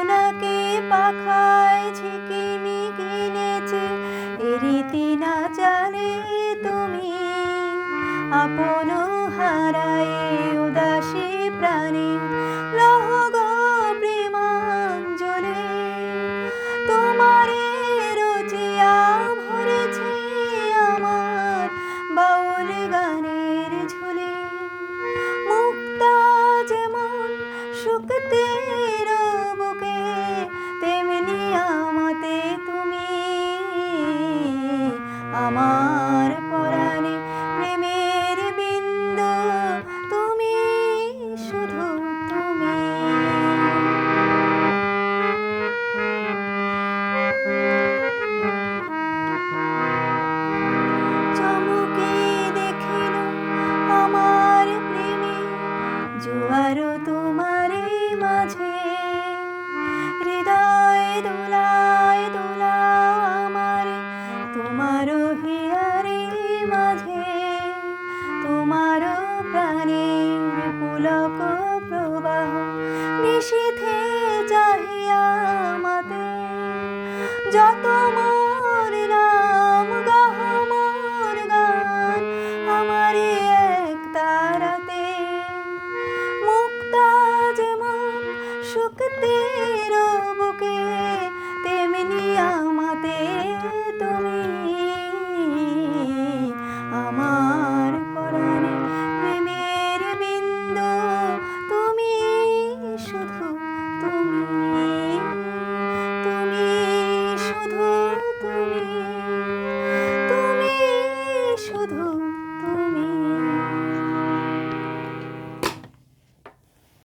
জোনাকে পাখায় ঝিকিমিকি নেচে রীতি না জানে তুমি আপন হারায় উদাসী প্রাণী লহ গো প্রেমাঞ্জলি তোমারে রচিয়া ভরেছে আমার বাউল গানের ঝুলি মুক্তা যেমন শুকতের বুকে তেমনি আমাতে তুমি আমার পরাণে প্রেমের বিন্দু তুমি শুধু তুমি চমকে দেখিল আমার প্রেমে জোয়ার তোমারে মাঝে হৃদয় দোলায় দোলা আমারে তোমার হিয়ারে মাঝে তোমার প্রাণের পুলক প্রবাহ নিশীথে চাহিয়া মাতে যত